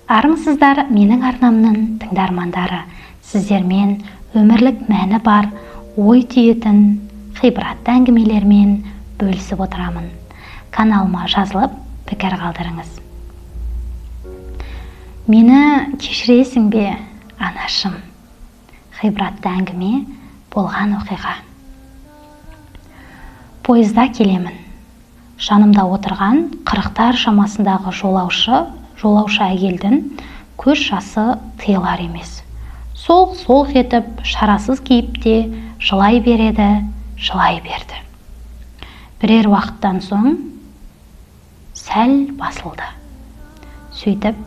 Армысыздар менің арнамның тыңдармандары. Сіздермен өмірлік мәні бар ой түйетін ғибратты әңгімелермен бөлісіп отырамын. Каналыма жазылып пікір қалдырыңыз. Мені кешіресің бе, анашым? Ғибратты әңгіме болған оқиға. Пойызда келемін. Жанымда отырған 40-тар шамасындағы жолаушы әйелдің көз жасы тыйылар емес. Солқ-солқ етіп, шарасыз кейіпте жылай берді. Бірер уақыттан соң сәл басылды. Сөйтіп,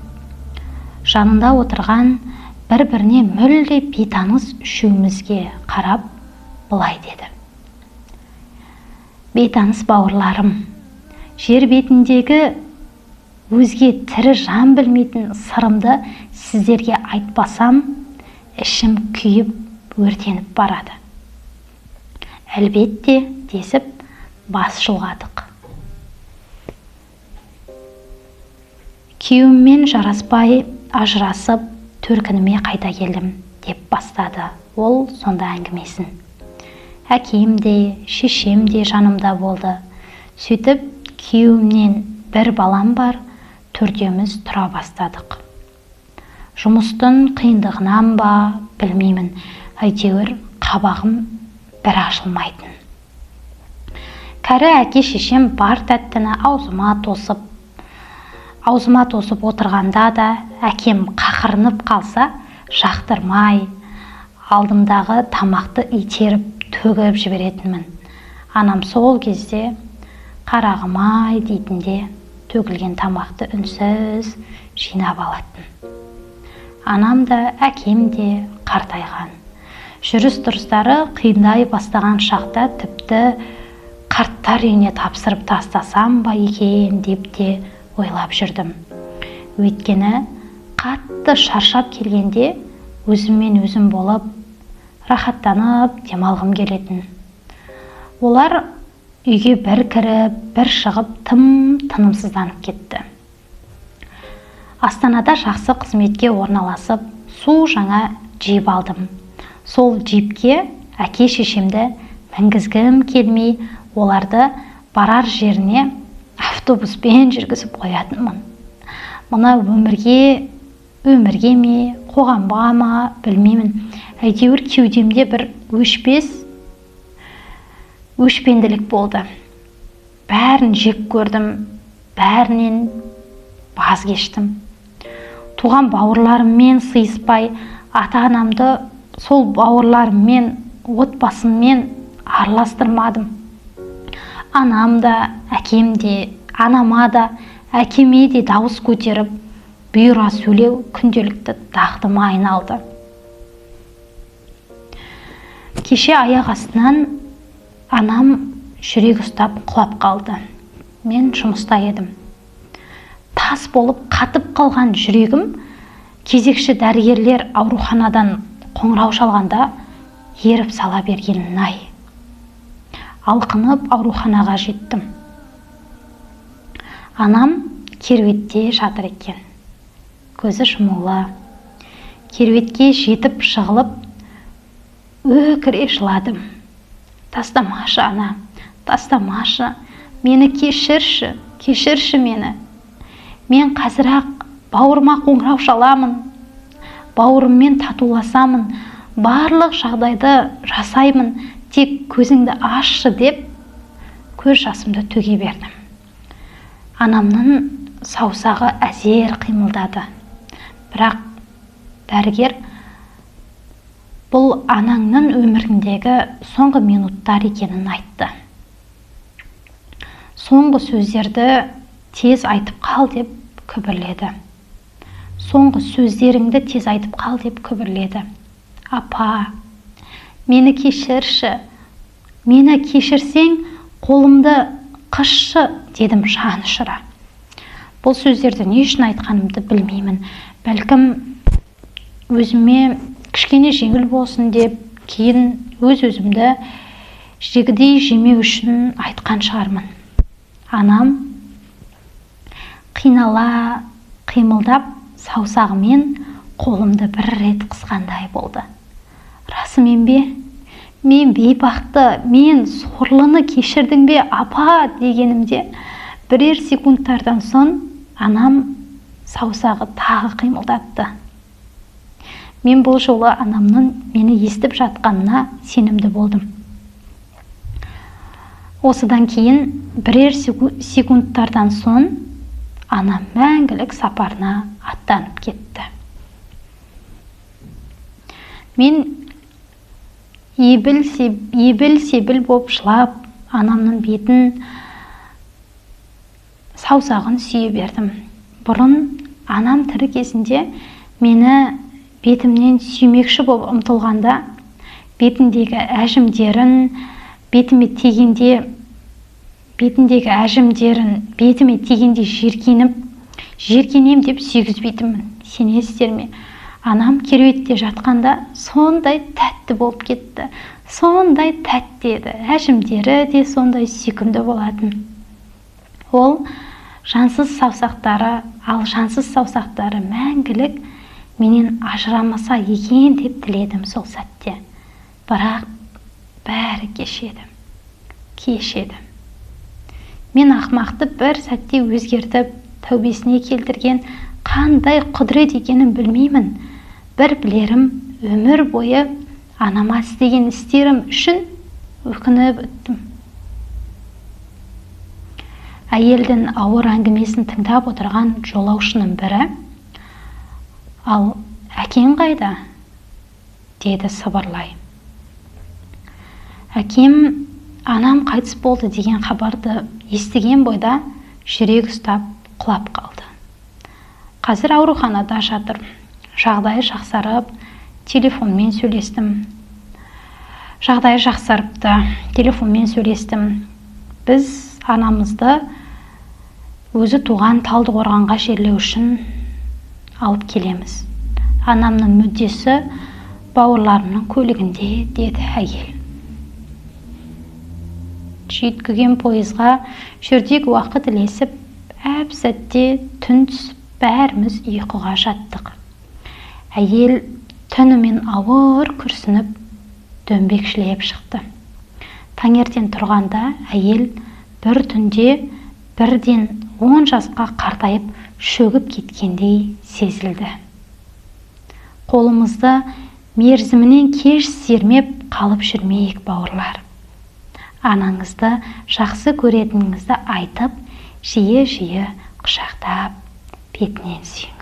жанында отырған бір-біріне мүлде бейтаныс үшеумізге қарап былай деді. Бейтаныс бауырларым, жер бетіндегі өзге тірі жан білмейтін сырымды сіздерге айтпасам, ішім күйіп өртеніп барады. Әлбетте десіп бас шұлғадық. Күйеуіммен жараспай ажырасып, төркініме қайта келдім деп бастады ол сонда әңгімесін. Әкем де, шешем де жанымда болды. Сөйтіп, күйеуімнен бір балам бар, төртеуміз тұра бастадық. Жұмыстың қиындығынан ба, білмеймін, әйтеуір қабағым бір ашылмайтын. Кәрі әке шешем бар тәттіні аузыма тосып отырғанда да әкем қақырынып қалса, жақтырмай, алдымдағы тамақты итеріп төгіп жіберетінмін. Анам сол кезде қарағым-ай дейтінде төгілген тамақты үнсіз жинап алатын. Анам да, әкем де қартайған. Жүріс-тұрыстары қиындай бастаған шақта тіпті қарттар үйіне тапсырып тастасам ба екен деп те ойлап жүрдім. Өйткені қатты шаршап келгенде өзіммен өзім болып, рахаттанып демалғым келетін. Олар үйге бір кіріп, бір шығып тынымсызданып кетті. Астанада жақсы қызметке орналасып, су жаңа джип алдым. Сол джипке әке шешемді мінгізгім келмей, оларды барар жеріне автобуспен жүргізіп қоятынмын. Мұна өмірге ме, қоғамға ма, білмеймін. Әйтеуір кеудемде бір өшпенділік болды. Бәрін жек көрдім, бәрінен баз кештім. Туған бауырларыммен сыйыспай, ата-анамды сол бауырларыммен, отбасыммен араластырмадым. Анам да, әкем де, анама да, әкеме де дауыс көтеріп, бұйыра сөйлеу күнделікті дағдыма айналды. Кеше аяқ астынан анам жүрек ұстап құлап қалды. Мен жұмыста едім. Тас болып қатып қалған жүрегім кезекші дәрігерлер ауруханадан қоңырау шалғанда еріп сала бергенін-ай. Алқынып ауруханаға жеттім. Анам керуетте жатыр екен. Көзі жұмулы. Керуетке жетіп шығылып, өкіре жыладым. Тастамашы, ана, тастамашы. Мені кешірші мені. Мен қазір-ақ бауырыма қоңырау шаламын. Бауырыммен татуласамын. Барлық жағдайды жасаймын. Тек көзіңді ашшы деп, көз жасымды төге бердім. Анамның саусағы әзер қимылдады. Бірақ дәрігер бұл анаңның өміріндегі соңғы минуттар екенін айтты. Соңғы сөздерді тез айтып қал деп күбірледі. Соңғы сөздеріңді тез айтып қал деп күбірледі. Апа, мені кешірші. Мені кешірсең, қолымды қысшы, дедім жан ұшыра. Бұл сөздерді не үшін айтқанымды білмеймін. Бәлкім өзіме кішкене жеңіл болсын деп, кейін өз-өзімді жегідей жемеу үшін айтқан шығармын. Анам қинала, қимылдап саусағымен қолымды бір рет қысқандай болды. Расымен бе? Мен бейбақты, мен сорлыны кешірдің бе, апа дегенімде, бірер секундтардан соң анам саусағы тағы қимылдатты. Мен бұл жолы анамның мені естіп жатқанына сенімді болдым. Осыдан кейін бірер секундтардан соң анам мәңгілік сапарына аттанып кетті. Мен ебіл-себіл боп жылап, анамның бетін, саусағын сүйе бердім. Бұрын анам тірі кезінде мені бетімнен сүймекші болып ұмтылғанда, бетіндегі әжімдерін, бетіме тегенде жеркенем деп сүйгізбейтінмін. Сенесіздер ме? Анам керуетте жатқанда сондай тәтті болып кетті. Сондай тәтті еді. Әжімдері де сондай сүйкімді болатын. Ол жансыз саусақтары, ал жансыз саусақтары мәңгілік менен ажырамаса екен деп тіледім сол сәтте. Бірақ бәрі кешеді. Мен ақмақты бір сәтте өзгертіп, тәубесіне келтірген қандай құдірет екенін білмеймін. Бір білерім, өмір бойы анама істеген істерім үшін өкініп өттім. Әйелдің ауыр әңгімесін тыңдап отырған жолаушының бірі, «Ал әкең қайда?» деді сыбырлай. Әкем анам қайтыс болды деген хабарды естіген бойда жүрек ұстап құлап қалды. Қазір ауруханада жатыр. Жағдайы жақсарып, телефонмен сөйлестім. Біз анамызды өзі туған Талдықорғанға жерлеу үшін алып келеміз. Анамның мүддесі бауырларымның көлігінде, деді әйел. Жүйткіген пойызға жүрдек уақыт ілесіп, әп сәтте түн түсіп, бәріміз ұйқыға жаттық. Әйел түнімен ауыр күрсініп, дөңбекшілеп шықты. Таңертең тұрғанда әйел бір түнде бірден 10 жасқа қартайып шөгіп кеткендей сезілді. Қолымызды мерзімінен кеш сермеп қалып жүрмейік, бауырлар. Анаңызды жақсы көретініңізді айтып, жиі құшақтап, бетінен сүйіңіз.